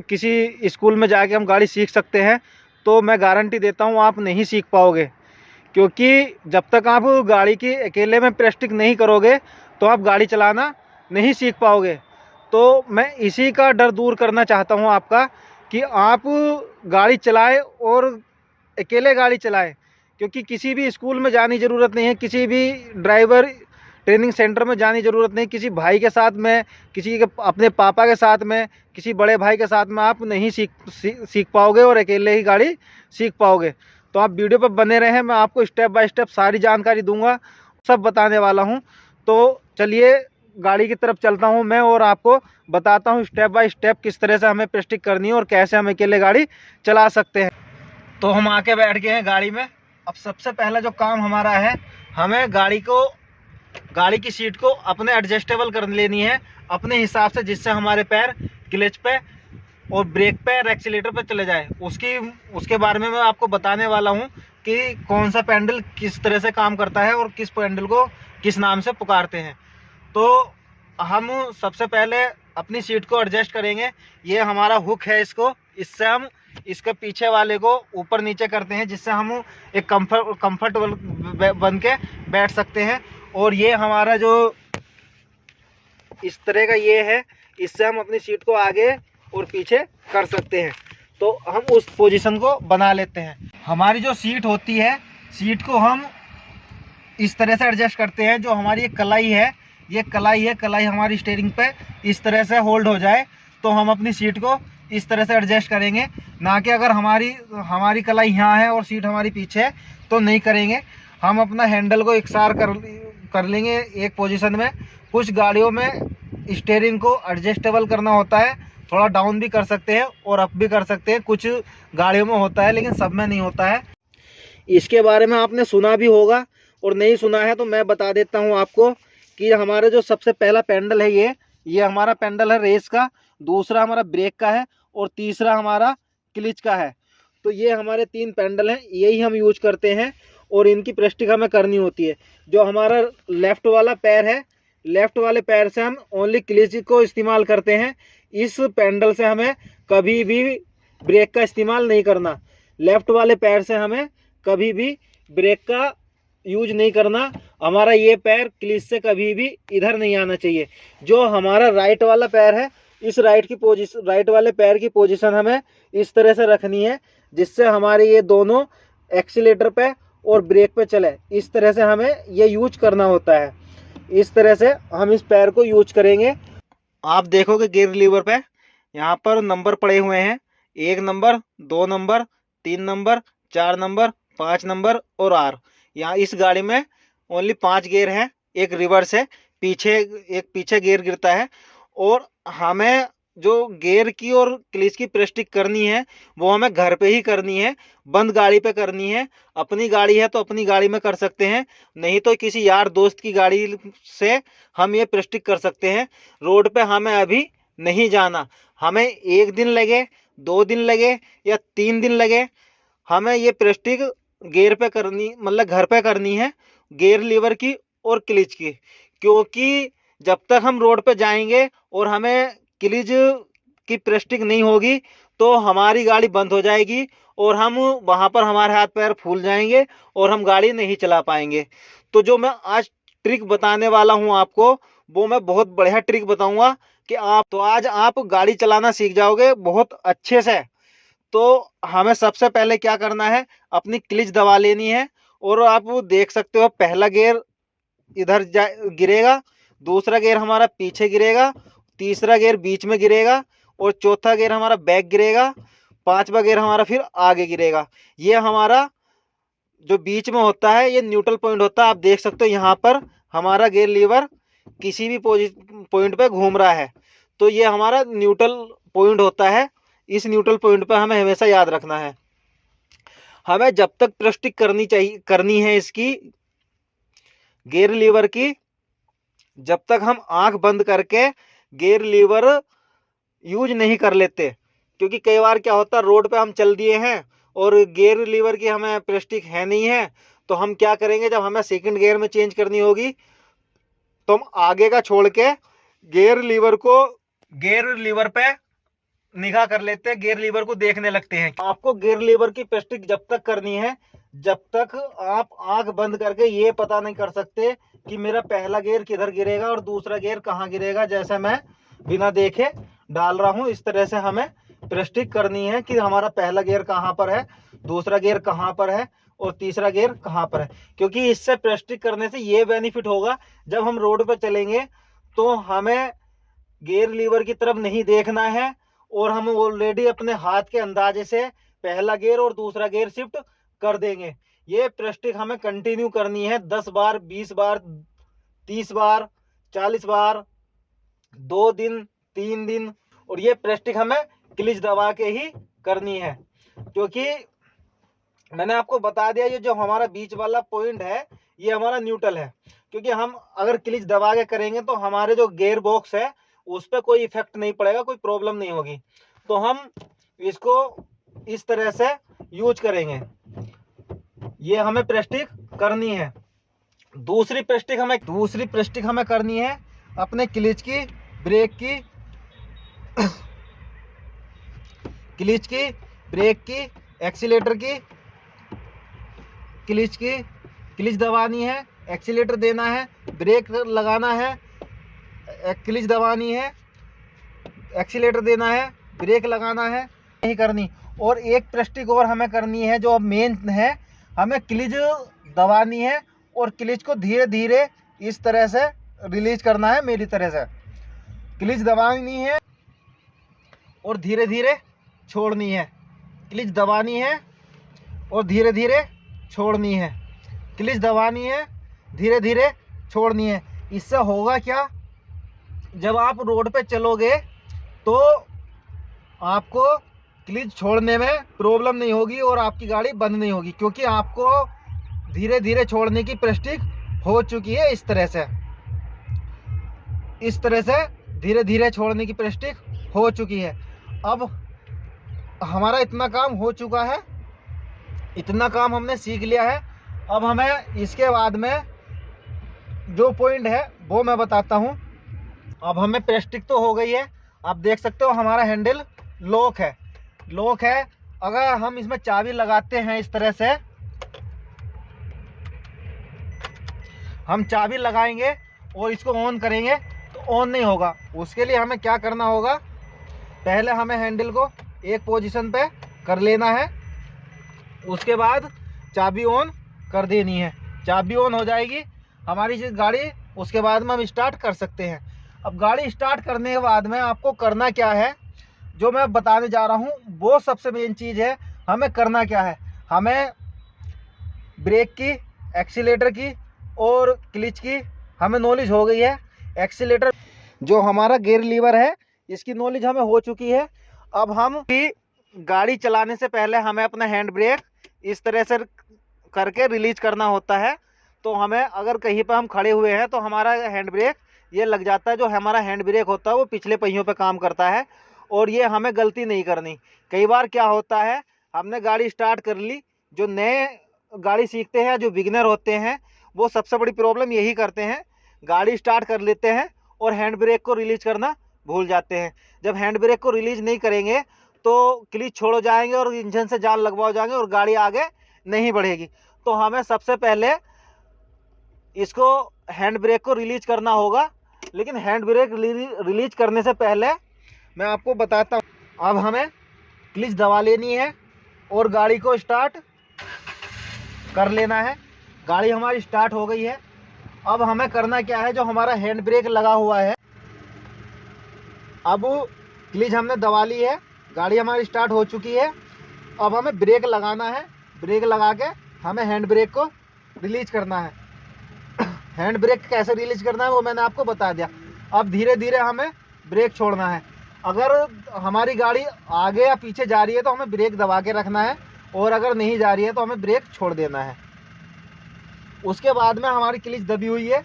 किसी स्कूल में जाके हम गाड़ी सीख सकते हैं, तो मैं गारंटी देता हूँ आप नहीं सीख पाओगे। क्योंकि जब तक आप गाड़ी की अकेले में प्रैक्टिस नहीं करोगे तो आप गाड़ी चलाना नहीं सीख पाओगे। तो मैं इसी का डर दूर करना चाहता हूँ आपका, कि आप गाड़ी चलाएं और अकेले गाड़ी चलाएं। क्योंकि किसी भी स्कूल में जाने की ज़रूरत नहीं है, किसी भी ड्राइवर ट्रेनिंग सेंटर में जाने की ज़रूरत नहीं, किसी भाई के साथ में, किसी के अपने पापा के साथ में, किसी बड़े भाई के साथ में आप नहीं सीख पाओगे और अकेले ही गाड़ी सीख पाओगे। तो आप वीडियो पर बने रहें, मैं आपको स्टेप बाय स्टेप सारी जानकारी दूंगा, सब बताने वाला हूं। तो चलिए गाड़ी की तरफ चलता हूं मैं और आपको बताता हूं स्टेप बाय स्टेप किस तरह से हमें प्रैक्टिस करनी है और कैसे हम अकेले गाड़ी चला सकते हैं। तो हम आके बैठ गए हैं गाड़ी में। अब सबसे पहला जो काम हमारा है, हमें गाड़ी की सीट को अपने एडजस्टेबल कर लेनी है अपने हिसाब से, जिससे हमारे पैर क्लच पे और ब्रेक पे और एक्सीलेटर पे चले जाए। उसके बारे में मैं आपको बताने वाला हूँ कि कौन सा पैडल किस तरह से काम करता है और किस पैडल को किस नाम से पुकारते हैं। तो हम सबसे पहले अपनी सीट को एडजस्ट करेंगे। ये हमारा हुक है, इससे हम इसके पीछे वाले को ऊपर नीचे करते हैं, जिससे हम एक कंफर्टेबल बन के बैठ सकते हैं। और ये हमारा जो इस तरह का ये है, इससे हम अपनी सीट को आगे और पीछे कर सकते हैं। तो हम उस पोजीशन को बना लेते हैं। हमारी जो सीट होती है, सीट को हम इस तरह से एडजस्ट करते हैं। जो हमारी कलाई है, ये कलाई हमारी स्टीयरिंग पे इस तरह से होल्ड हो जाए, तो हम अपनी सीट को इस तरह से एडजस्ट करेंगे। ना कि अगर हमारी कलाई यहाँ है और सीट हमारी पीछे है तो नहीं करेंगे। हम अपना हैंडल को एकसार कर लेंगे एक पोजीशन में। कुछ गाड़ियों में स्टीयरिंग को एडजस्टेबल करना होता है, थोड़ा डाउन भी कर सकते हैं और अप भी कर सकते हैं। कुछ गाड़ियों में होता है लेकिन सब में नहीं होता है। इसके बारे में आपने सुना भी होगा और नहीं सुना है तो मैं बता देता हूं आपको कि हमारा जो सबसे पहला पैडल है, ये हमारा पैडल है रेस का, दूसरा हमारा ब्रेक का है और तीसरा हमारा क्लिच का है। तो ये हमारे 3 पैडल हैं, यही हम यूज करते हैं और इनकी प्रैक्टिस हमें करनी होती है। जो हमारा लेफ्ट वाला पैर है, लेफ्ट वाले पैर से हम ओनली क्लिच को इस्तेमाल करते हैं। इस पैडल से हमें कभी भी ब्रेक का इस्तेमाल नहीं करना। लेफ्ट वाले पैर से हमें कभी भी ब्रेक का यूज नहीं करना। हमारा ये पैर क्लिच से कभी भी इधर नहीं आना चाहिए। जो हमारा राइट वाला पैर है, इस राइट वाले पैर की पोजीशन हमें इस तरह से रखनी है, जिससे हमारे ये दोनों एक्सीलेटर पे और ब्रेक पे चले। इस तरह से हमें ये यूज करना होता है। इस तरह से हम इस पैर को यूज करेंगे। आप देखोगे गियर लीवर पे यहाँ पर नंबर पड़े हुए हैं, 1 number, 2 number, 3 number, 4 number, 5 number और R। यहाँ इस गाड़ी में ओनली 5 गियर हैं, एक रिवर्स है, पीछे गियर गिरता है। और हमें जो गियर की और क्लिच की प्रैक्टिस करनी है वो हमें घर पे ही करनी है, बंद गाड़ी पे करनी है। अपनी गाड़ी है तो अपनी गाड़ी में कर सकते हैं, नहीं तो किसी यार दोस्त की गाड़ी से हम ये प्रैक्टिस कर सकते हैं। रोड पे हमें अभी नहीं जाना। हमें 1 दिन लगे, 2 दिन लगे या 3 दिन लगे, हमें ये प्रैक्टिस गियर पे करनी, मतलब घर पे करनी है, गियर लीवर की और क्लिच की। क्योंकि जब तक हम रोड पे जाएंगे और हमें क्लिच की प्रैक्टिस नहीं होगी तो हमारी गाड़ी बंद हो जाएगी और हम वहां पर हमारे हाथ पैर फूल जाएंगे और हम गाड़ी नहीं चला पाएंगे। तो जो मैं आज ट्रिक बताने वाला हूं आपको, वो मैं बहुत बढ़िया ट्रिक बताऊंगा कि आज आप गाड़ी चलाना सीख जाओगे बहुत अच्छे से। तो हमें सबसे पहले क्या करना है, अपनी क्लिच दबा लेनी है। और आप देख सकते हो पहला गियर इधर गिरेगा, दूसरा गियर हमारा पीछे गिरेगा, तीसरा गियर बीच में गिरेगा और चौथा गियर हमारा बैक गिरेगा, 5वां गियर हमारा फिर आगे गिरेगा। ये हमारा जो बीच में होता है ये न्यूट्रल पॉइंट होता है। आप देख सकते हो यहाँ पर हमारा गियर लीवर किसी भी पॉइंट पे घूम रहा है, तो ये हमारा न्यूट्रल पॉइंट होता है। इस न्यूट्रल पॉइंट पे हमें हमेशा याद रखना है। हमें जब तक प्रैक्टिस करनी है इसकी गियर लीवर की, जब तक हम आंख बंद करके गियर लीवर यूज नहीं कर लेते। क्योंकि कई बार क्या होता है, रोड पे हम चल दिए हैं और गियर लीवर की हमें प्रैक्टिस है नहीं है, तो हम क्या करेंगे, जब हमें सेकंड गियर में चेंज करनी होगी तो हम आगे का छोड़ के गियर लीवर पे निगाह कर लेते हैं, गियर लीवर को देखने लगते हैं। आपको गियर लीवर की प्रेस्टिक जब तक करनी है जब तक आप आंख बंद करके ये पता नहीं कर सकते कि मेरा पहला गियर किधर गिरेगा और दूसरा गियर कहाँ गिरेगा। जैसे मैं बिना देखे डाल रहा हूँ, इस तरह से हमें प्रेस्टिक करनी है कि हमारा पहला गियर कहाँ पर है, दूसरा गियर कहाँ पर है और तीसरा गियर कहाँ पर है। क्योंकि इससे प्रेस्टिक करने से ये बेनिफिट होगा, जब हम रोड पर चलेंगे तो हमें गियर लीवर की तरफ नहीं देखना है और हम ऑलरेडी अपने हाथ के अंदाजे से पहला गियर और दूसरा गियर शिफ्ट कर देंगे। ये प्रेस्टिक हमें कंटिन्यू करनी है 10 बार, 20 बार, 30 बार, 40 बार, 2 दिन, 3 दिन। और ये प्रेस्टिक हमें क्लिच दबा के ही करनी है, क्योंकि मैंने आपको बता दिया ये जो हमारा बीच वाला पॉइंट है ये हमारा न्यूट्रल है। क्योंकि हम अगर क्लिच दबा के करेंगे तो हमारे जो गियर बॉक्स है उस पर कोई इफेक्ट नहीं पड़ेगा, कोई प्रॉब्लम नहीं होगी। तो हम इसको इस तरह से यूज करेंगे। ये हमें प्रेस्टिक करनी है। दूसरी प्रेस्टिक हमें करनी है अपने क्लिच की, ब्रेक की, क्लिच की, ब्रेक की, एक्सीलेटर की। क्लिच दबानी है, एक्सीलेटर देना है, ब्रेक लगाना है, क्लिच दबानी है, एक्सीलेटर देना है, ब्रेक लगाना है, नहीं करनी। और एक प्रेस्टिक और हमें करनी है जो अब मेन है, हमें क्लिच दबानी है और क्लिच को धीरे धीरे इस तरह से रिलीज करना है। मेरी तरह से क्लिच दबानी है और धीरे धीरे छोड़नी है, क्लिच दबानी है और धीरे धीरे छोड़नी है, क्लिच दबानी है, धीरे धीरे छोड़नी है। इससे होगा क्या, जब आप रोड पे चलोगे तो आपको क्लिच छोड़ने में प्रॉब्लम नहीं होगी और आपकी गाड़ी बंद नहीं होगी, क्योंकि आपको धीरे धीरे छोड़ने की प्रेस्टिक हो चुकी है। इस तरह से धीरे धीरे छोड़ने की प्रेस्टिक हो चुकी है। अब हमारा इतना काम हो चुका है, इतना काम हमने सीख लिया है। अब हमें इसके बाद में जो पॉइंट है वो मैं बताता हूँ। अब हमें प्रेस्टिक तो हो गई है, आप देख सकते हो हमारा हैंडल लॉक है। अगर हम इसमें चाबी लगाते हैं, इस तरह से हम चाबी लगाएंगे और इसको ऑन करेंगे तो ऑन नहीं होगा। उसके लिए हमें क्या करना होगा, पहले हमें हैंडल को एक पोजीशन पे कर लेना है, उसके बाद चाबी ऑन कर देनी है। चाबी ऑन हो जाएगी हमारी गाड़ी, उसके बाद में हम स्टार्ट कर सकते हैं। अब गाड़ी स्टार्ट करने के बाद में आपको करना क्या है, जो मैं बताने जा रहा हूँ वो सबसे मेन चीज़ है। हमें करना क्या है, हमें ब्रेक की, एक्सीलेटर की और क्लिच की हमें नॉलेज हो गई है। एक्सीलेटर जो हमारा गियर लीवर है इसकी नॉलेज हमें हो चुकी है। अब हम भी गाड़ी चलाने से पहले हमें अपना हैंड ब्रेक इस तरह से करके रिलीज करना होता है। तो हमें अगर कहीं पर हम खड़े हुए हैं तो हमारा हैंड ब्रेक ये लग जाता है। जो हमारा हैंड ब्रेक होता है वो पिछले पहियों पे काम करता है और ये हमें गलती नहीं करनी। कई बार क्या होता है, हमने गाड़ी स्टार्ट कर ली, जो नए गाड़ी सीखते हैं, जो बिगिनर होते हैं, वो सबसे बड़ी प्रॉब्लम यही करते हैं, गाड़ी स्टार्ट कर लेते हैं और हैंड ब्रेक को रिलीज करना भूल जाते हैं। जब हैंड ब्रेक को रिलीज नहीं करेंगे तो क्लिच छोड़ जाएंगे और इंजन से जान लगवा जाएंगे और गाड़ी आगे नहीं बढ़ेगी। तो हमें सबसे पहले इसको हैंड ब्रेक को रिलीज करना होगा। लेकिन हैंड ब्रेक रिलीज करने से पहले मैं आपको बताता हूँ, अब हमें क्लिच दबा लेनी है और गाड़ी को स्टार्ट कर लेना है। गाड़ी हमारी स्टार्ट हो गई है। अब हमें करना क्या है, जो हमारा हैंड ब्रेक लगा हुआ है, अब क्लिच हमने दबा ली है, गाड़ी हमारी स्टार्ट हो चुकी है। अब हमें ब्रेक लगाना है, ब्रेक लगा के हमें हैंड ब्रेक को रिलीज करना है। हैंड ब्रेक कैसे रिलीज करना है वो मैंने आपको बता दिया। अब धीरे धीरे हमें ब्रेक छोड़ना है। अगर हमारी गाड़ी आगे या पीछे जा रही है तो हमें ब्रेक दबा के रखना है और अगर नहीं जा रही है तो हमें ब्रेक छोड़ देना है। उसके बाद में हमारी क्लिच दबी हुई है,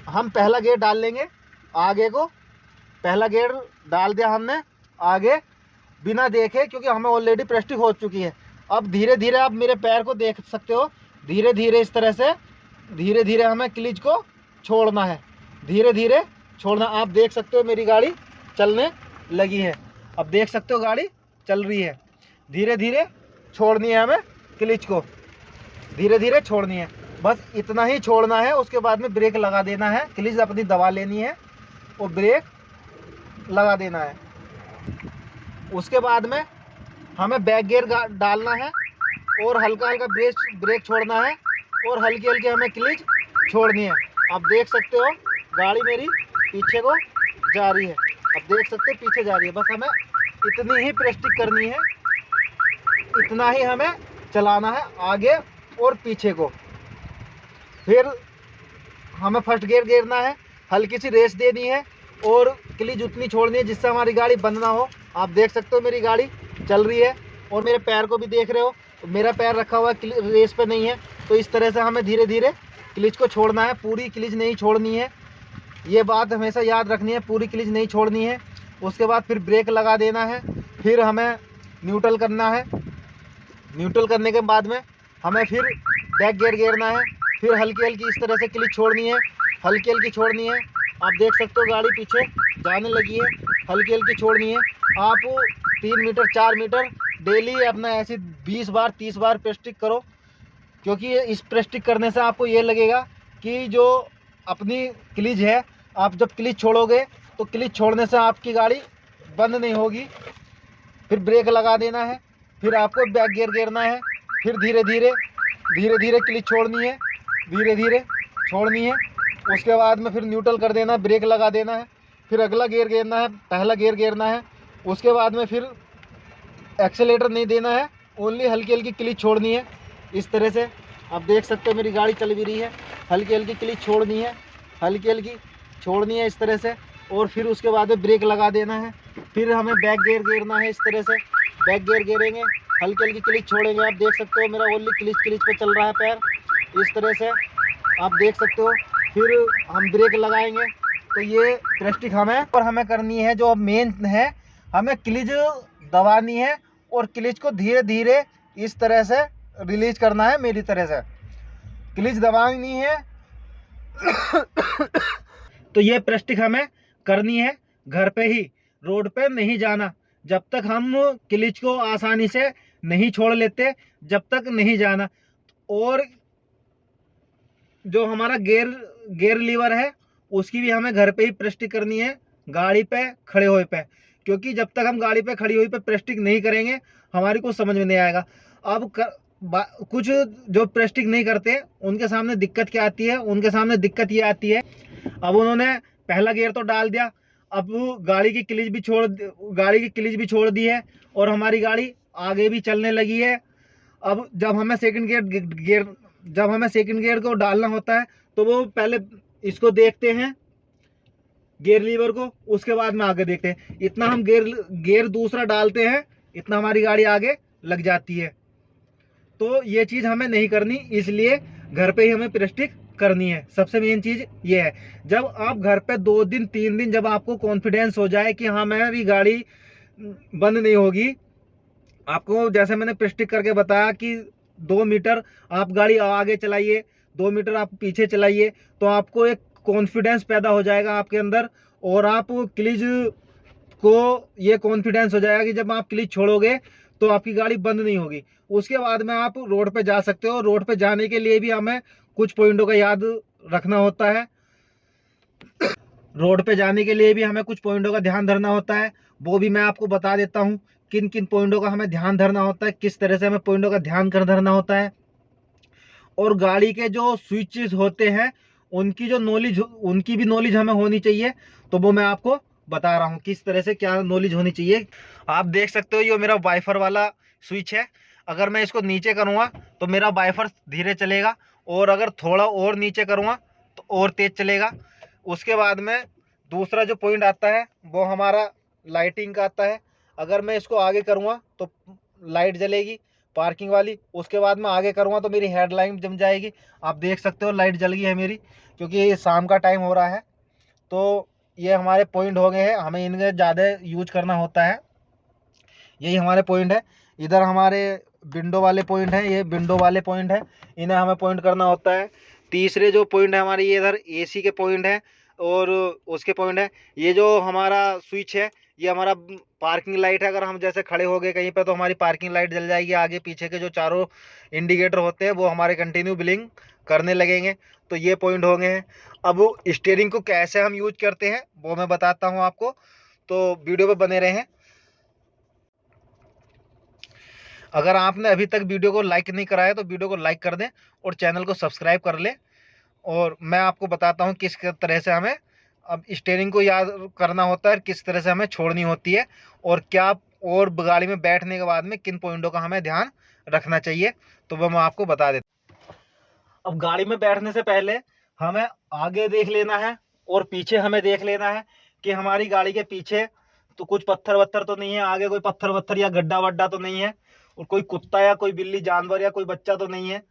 हम पहला गियर डाल लेंगे आगे को। पहला गियर डाल दिया हमने आगे बिना देखे, क्योंकि हमें ऑलरेडी प्रेस्टिक हो चुकी है। अब धीरे धीरे आप मेरे पैर को देख सकते हो, धीरे धीरे इस तरह से धीरे धीरे हमें क्लिच को छोड़ना है, धीरे धीरे छोड़ना। आप देख सकते हो मेरी गाड़ी चलने लगी है। अब देख सकते हो गाड़ी चल रही है। धीरे धीरे छोड़नी है हमें क्लिच को, धीरे धीरे छोड़नी है, बस इतना ही छोड़ना है। उसके बाद में ब्रेक लगा देना है, क्लिच अपनी दबा लेनी है और ब्रेक लगा देना है। उसके बाद में हमें बैक गियर डालना है और हल्का हल्का ब्रेक छोड़ना है और हल्की हल्की हमें क्लिच छोड़नी है। आप देख सकते हो गाड़ी मेरी पीछे को जा रही है, अब देख सकते हो पीछे जा रही है। बस हमें इतनी ही प्रेस्टिक करनी है, इतना ही हमें चलाना है आगे और पीछे को। फिर हमें फर्स्ट गियर गिरना है, हल्की सी रेस देनी है और क्लिच उतनी छोड़नी है जिससे हमारी गाड़ी बंद ना हो। आप देख सकते हो मेरी गाड़ी चल रही है और मेरे पैर को भी देख रहे हो, मेरा पैर रखा हुआ रेस पे नहीं है। तो इस तरह से हमें धीरे धीरे क्लिच को छोड़ना है, पूरी क्लिच नहीं छोड़नी है, ये बात हमेशा याद रखनी है, पूरी क्लिच नहीं छोड़नी है। उसके बाद फिर ब्रेक लगा देना है, फिर हमें न्यूट्रल करना है। न्यूट्रल करने के बाद में हमें फिर बैक गियर गिरना है, फिर हल्की हल्की इस तरह से क्लिच छोड़नी है, हल्की हल्की छोड़नी है। आप देख सकते हो गाड़ी पीछे जाने लगी है, हल्की हल्की छोड़नी है। आप 3 मीटर 4 मीटर डेली अपना ऐसे 20 बार 30 बार प्रेस्टिक करो, क्योंकि इस प्रेस्टिक करने से आपको ये लगेगा कि जो अपनी क्लिच है, आप जब क्लिच छोड़ोगे तो क्लिच छोड़ने से आपकी गाड़ी बंद नहीं होगी। फिर ब्रेक लगा देना है, फिर आपको बैक गियर गिरना है, फिर धीरे धीरे क्लिच छोड़नी है, धीरे धीरे छोड़नी है। उसके बाद में फिर न्यूट्रल कर देना है, ब्रेक लगा देना है, फिर अगला गियर गिरना है, पहला गियर गिरना है। उसके बाद में फिर एक्सेलेटर नहीं देना है, ओनली हल्की हल्की क्लिच छोड़नी है। इस तरह से आप देख सकते हो मेरी गाड़ी चल भी रही है, हल्की हल्की क्लिच छोड़नी है, हल्की हल्की छोड़नी है इस तरह से। और फिर उसके बाद में ब्रेक लगा देना है, फिर हमें बैक गियर गिरना है। इस तरह से बैक गियर गिरेंगे, हल्की हल्की क्लिच छोड़ेंगे। आप देख सकते हो मेरा ओनली क्लिच पे चल रहा है पैर, इस तरह से आप देख सकते हो। फिर हम ब्रेक लगाएंगे। तो ये प्रेस्टिक हमें करनी है, जो मेन है, हमें क्लिच दबानी है और क्लिच को धीरे धीरे इस तरह से रिलीज करना है। मेरी तरह से क्लिच दबानी है। तो ये प्रेस्टिक हमें करनी है घर पे ही, रोड पे नहीं जाना। जब तक हम क्लिच को आसानी से नहीं छोड़ लेते, जब तक नहीं जाना। और जो हमारा गेयर लीवर है उसकी भी हमें घर पे ही प्रेस्टिक करनी है, गाड़ी पे खड़े हुए पे। क्योंकि जब तक हम गाड़ी पे खड़ी हुई पे प्रेस्टिक नहीं करेंगे हमारी को समझ में नहीं आएगा। अब कुछ जो प्रेस्टिक नहीं करते उनके सामने दिक्कत क्या आती है, उनके सामने दिक्कत ये आती है, अब उन्होंने पहला गियर तो डाल दिया, अब गाड़ी की क्लिच भी छोड़ दी है और हमारी गाड़ी आगे भी चलने लगी है। अब जब हमें सेकंड गियर को डालना होता है तो वो पहले इसको देखते हैं गियर लीवर को, उसके बाद में आगे देखते हैं। इतना हम गियर दूसरा डालते हैं, इतना हमारी गाड़ी आगे लग जाती है। तो ये चीज़ हमें नहीं करनी, इसलिए घर पे ही हमें प्रेस्टिक करनी है। सबसे मेन चीज़ ये है। जब आप घर पे 2 दिन 3 दिन जब आपको कॉन्फिडेंस हो जाए कि हाँ मेरी गाड़ी बंद नहीं होगी, आपको जैसे मैंने प्रेस्टिक करके बताया कि 2 मीटर आप गाड़ी आगे चलाइए, 2 मीटर आप पीछे चलाइए, तो आपको एक कॉन्फिडेंस पैदा हो जाएगा आपके अंदर। और आप क्लिच को ये कॉन्फिडेंस हो जाएगा कि जब आप क्लिच छोड़ोगे तो आपकी गाड़ी बंद नहीं होगी। उसके बाद में आप रोड पे जा सकते हो। रोड पे जाने के लिए भी हमें कुछ पॉइंटों का याद रखना होता है, रोड पे जाने के लिए भी हमें कुछ पॉइंटों का ध्यान धरना होता है। वो भी मैं आपको बता देता हूँ किन किन पॉइंटों का हमें ध्यान धरना होता है, किस तरह से हमें पॉइंटों का ध्यान कर धरना होता है। और गाड़ी के जो स्विचेस होते हैं उनकी भी नॉलेज हमें होनी चाहिए। तो वो मैं आपको बता रहा हूँ किस तरह से क्या नॉलेज होनी चाहिए। आप देख सकते हो ये मेरा वाइफर वाला स्विच है, अगर मैं इसको नीचे करूँगा तो मेरा वाइफर धीरे चलेगा, और अगर थोड़ा और नीचे करूँगा तो और तेज़ चलेगा। उसके बाद में दूसरा जो पॉइंट आता है वो हमारा लाइटिंग का आता है। अगर मैं इसको आगे करूँगा तो लाइट जलेगी पार्किंग वाली, उसके बाद में आगे करूँगा तो मेरी हेडलाइट जम जाएगी। आप देख सकते हो लाइट जल गई है मेरी, क्योंकि ये शाम का टाइम हो रहा है। तो ये हमारे पॉइंट हो गए हैं, हमें इनके ज़्यादा यूज करना होता है। यही हमारे पॉइंट है। इधर हमारे विंडो वाले पॉइंट हैं, ये विंडो वाले पॉइंट हैं, इन्हें हमें पॉइंट करना होता है। तीसरे जो पॉइंट है हमारे ये इधर एसी के पॉइंट हैं और उसके पॉइंट है। ये जो हमारा स्विच है ये हमारा पार्किंग लाइट है। अगर हम जैसे खड़े हो गए कहीं पे तो हमारी पार्किंग लाइट जल जाएगी। आगे पीछे के जो चारों इंडिकेटर होते हैं वो हमारे कंटिन्यू ब्लिंक करने लगेंगे। तो ये पॉइंट हो गए हैं। अब स्टीयरिंग को कैसे हम यूज करते हैं वो मैं बताता हूँ आपको, तो वीडियो पे बने रहें। अगर आपने अभी तक वीडियो को लाइक नहीं कराया तो वीडियो को लाइक कर दें और चैनल को सब्सक्राइब कर लें। और मैं आपको बताता हूँ किस तरह से हमें अब स्टीयरिंग को याद करना होता है, किस तरह से हमें छोड़नी होती है, और क्या और गाड़ी में बैठने के बाद में किन पॉइंटों का हमें ध्यान रखना चाहिए, तो वो मैं आपको बता देता हूँ। अब गाड़ी में बैठने से पहले हमें आगे देख लेना है और पीछे हमें देख लेना है कि हमारी गाड़ी के पीछे तो कुछ पत्थर वत्थर तो नहीं है, आगे कोई पत्थर वत्थर या गड्ढा वड्ढा तो नहीं है, और कोई कुत्ता या कोई बिल्ली जानवर या कोई बच्चा तो नहीं है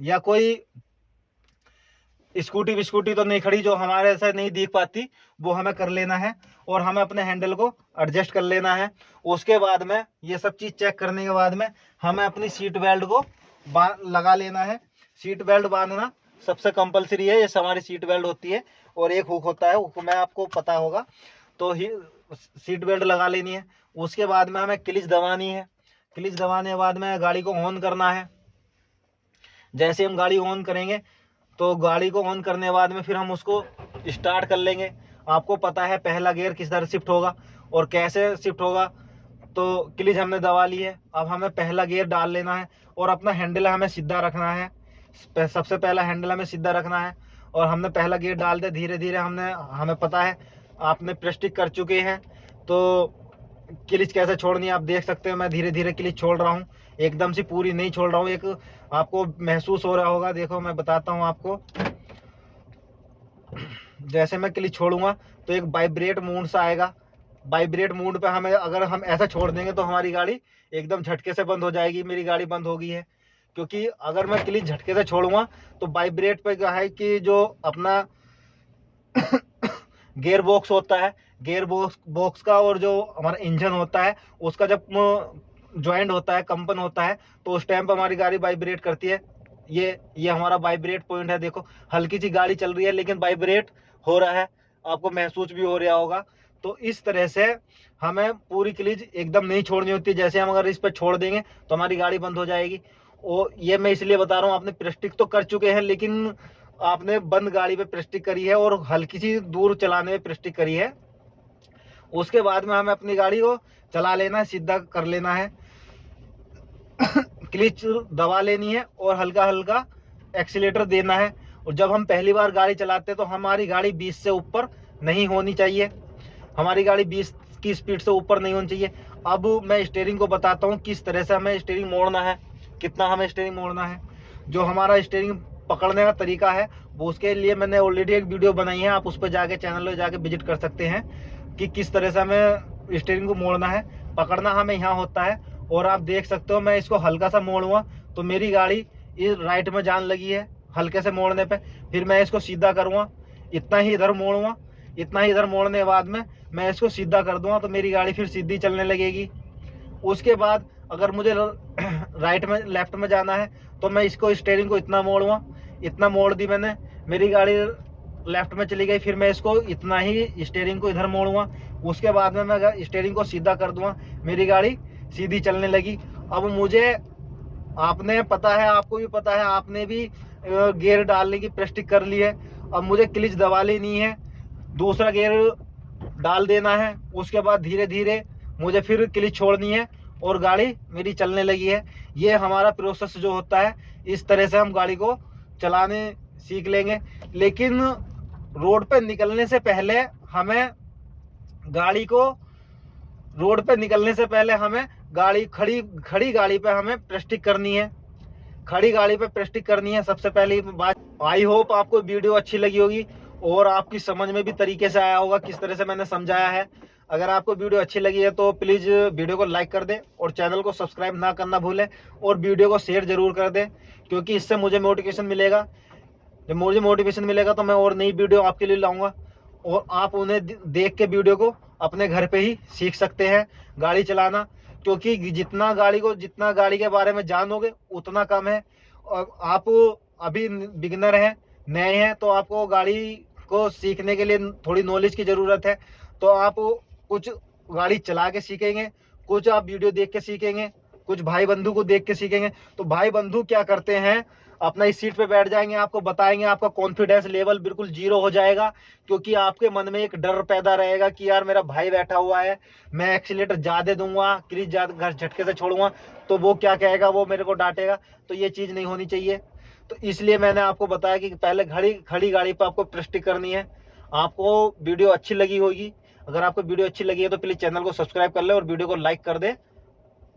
या कोई स्कूटी विस्कूटी तो नहीं खड़ी जो हमारे ऐसा नहीं दिख पाती, वो हमें कर लेना है। और हमें अपने हैंडल को एडजस्ट कर लेना है। उसके बाद में ये सब चीज़ चेक करने के बाद में हमें अपनी सीट बेल्ट को लगा लेना है। सीट बेल्ट बांधना सबसे कंपलसरी है। ये हमारी सीट बेल्ट होती है और एक हुक होता है, हुक में आपको पता होगा, तो ही सीट बेल्ट लगा लेनी है। उसके बाद में हमें क्लिच दबानी है। क्लिच दबाने के बाद में गाड़ी को ऑन करना है। जैसे हम गाड़ी ऑन करेंगे तो गाड़ी को ऑन करने के बाद में फिर हम उसको स्टार्ट कर लेंगे। आपको पता है पहला गियर किस तरह शिफ्ट होगा और कैसे शिफ्ट होगा। तो क्लिच हमने दबा ली है, अब हमें पहला गियर डाल लेना है और अपना हैंडल हमें सीधा रखना है। सबसे पहला हैंडल हमें सीधा रखना है और हमने पहला गियर डाल दिया। धीरे धीरे हमें पता है, आपने प्रेस्टिक कर चुके हैं तो क्लिच कैसे छोड़नी है आप देख सकते हो। मैं धीरे धीरे क्लिच छोड़ रहा हूँ, एकदम से पूरी नहीं छोड़ रहा हूँ। एक आपको महसूस हो रहा होगा, देखो मैं बताता हूँ आपको। जैसे मैं क्लिच छोड़ूंगा तो एक वाइब्रेट मोड सा आएगा। वाइब्रेट मोड पे हमें अगर हम ऐसा छोड़ देंगे तो हमारी गाड़ी एकदम झटके से बंद हो जाएगी। मेरी गाड़ी बंद हो गई है, क्योंकि अगर मैं क्लिच झटके से छोड़ूंगा तो वाइब्रेट पे क्या है कि जो अपना गियर बॉक्स होता है, गियर बॉक्स का और जो हमारा इंजन होता है उसका जब ज्वाइंट होता है, कंपन होता है, तो उस टाइम पर हमारी गाड़ी वाइब्रेट करती है। ये हमारा वाइब्रेट पॉइंट है। देखो हल्की सी गाड़ी चल रही है लेकिन वाइब्रेट हो रहा है, आपको महसूस भी हो रहा होगा। तो इस तरह से हमें पूरी क्लीज एकदम नहीं छोड़नी होती। जैसे हम अगर इस पर छोड़ देंगे तो हमारी गाड़ी बंद हो जाएगी। और ये मैं इसलिए बता रहा हूँ, आपने प्रेस्टिक तो कर चुके हैं लेकिन आपने बंद गाड़ी पे प्रेस्टिक करी है और हल्की सी दूर चलाने में प्रेस्टिक करी है। उसके बाद में हमें अपनी गाड़ी को चला लेना है, सीधा कर लेना है, क्लिच दबा लेनी है और हल्का हल्का एक्सीलेटर देना है। और जब हम पहली बार गाड़ी चलाते हैं तो हमारी गाड़ी 20 से ऊपर नहीं होनी चाहिए। हमारी गाड़ी 20 की स्पीड से ऊपर नहीं होनी चाहिए। अब मैं स्टीयरिंग को बताता हूँ किस तरह से हमें स्टीयरिंग मोड़ना है, कितना हमें स्टीयरिंग मोड़ना है। जो हमारा स्टीयरिंग पकड़ने का तरीका है वो उसके लिए मैंने ऑलरेडी एक वीडियो बनाई है, आप उस पर जाके चैनल पर जाके विजिट कर सकते हैं कि किस तरह से हमें स्टीयरिंग को मोड़ना है। पकड़ना हमें यहाँ होता है और आप देख सकते हो मैं इसको हल्का सा मोड़ूंगा तो मेरी गाड़ी इस राइट में जान लगी है हल्के से मोड़ने पे। फिर मैं इसको सीधा करूँगा, इतना ही इधर मोड़ूंगा, इतना ही इधर मोड़ने के बाद में मैं इसको सीधा कर दूंगा तो मेरी गाड़ी फिर सीधी चलने लगेगी। उसके बाद अगर मुझे राइट में लेफ्ट में जाना है तो मैं इसको स्टीयरिंग को इतना मोड़ूंगा, इतना मोड़ दी मैंने, मेरी गाड़ी लेफ्ट में चली गई। फिर मैं इसको इतना ही स्टीयरिंग को इधर मोड़ूंगा। उसके बाद में मैं स्टीयरिंग को सीधा कर दूंगा, मेरी गाड़ी सीधी चलने लगी। अब मुझे, आपने पता है, आपको भी पता है, आपने भी गियर डालने की प्रेस्टिक कर ली है। अब मुझे क्लिच दबा लेनी है, दूसरा गियर डाल देना है। उसके बाद धीरे धीरे मुझे फिर क्लिच छोड़नी है और गाड़ी मेरी चलने लगी है। ये हमारा प्रोसेस जो होता है, इस तरह से हम गाड़ी को चलाने सीख लेंगे। लेकिन रोड पे निकलने से पहले हमें गाड़ी को, रोड पे निकलने से पहले हमें गाड़ी खड़ी गाड़ी पे हमें प्रेस्टिक करनी है, खड़ी गाड़ी पे प्रेस्टिक करनी है सबसे पहली बात। आई होप आपको वीडियो अच्छी लगी होगी और आपकी समझ में भी तरीके से आया होगा किस तरह से मैंने समझाया है। अगर आपको वीडियो अच्छी लगी है तो प्लीज़ वीडियो को लाइक कर दें और चैनल को सब्सक्राइब ना करना भूलें और वीडियो को शेयर ज़रूर कर दें, क्योंकि इससे मुझे मोटिवेशन मिलेगा। जब मुझे मोटिवेशन मिलेगा तो मैं और नई वीडियो आपके लिए लाऊंगा और आप उन्हें देख के वीडियो को अपने घर पे ही सीख सकते हैं गाड़ी चलाना। क्योंकि जितना गाड़ी के बारे में जानोगे उतना कम है। और आप अभी बिगिनर हैं, नए हैं, तो आपको गाड़ी को सीखने के लिए थोड़ी नॉलेज की ज़रूरत है। तो आप कुछ गाड़ी चला के सीखेंगे, कुछ आप वीडियो देख के सीखेंगे, कुछ भाई बंधु को देख के सीखेंगे। तो भाई बंधु क्या करते हैं, अपना इस सीट पे बैठ जाएंगे, आपको बताएंगे, आपका कॉन्फिडेंस लेवल बिल्कुल जीरो हो जाएगा, क्योंकि आपके मन में एक डर पैदा रहेगा कि यार मेरा भाई बैठा हुआ है, मैं एक्सीलेटर ज़्यादा दूंगा, क्रीज ज़्यादा झटके से छोड़ूंगा तो वो क्या कहेगा, वो मेरे को डांटेगा। तो ये चीज़ नहीं होनी चाहिए। तो इसलिए मैंने आपको बताया कि पहले खड़ी गाड़ी पर आपको प्रैक्टिस करनी है। आपको वीडियो अच्छी लगी होगी, अगर आपको वीडियो अच्छी लगी है तो प्लीज़ चैनल को सब्सक्राइब कर ले और वीडियो को लाइक कर दे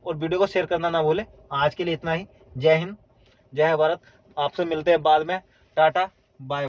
और वीडियो को शेयर करना ना भूले। आज के लिए इतना ही। जय हिंद, जय भारत। आपसे मिलते हैं बाद में। Tata bye.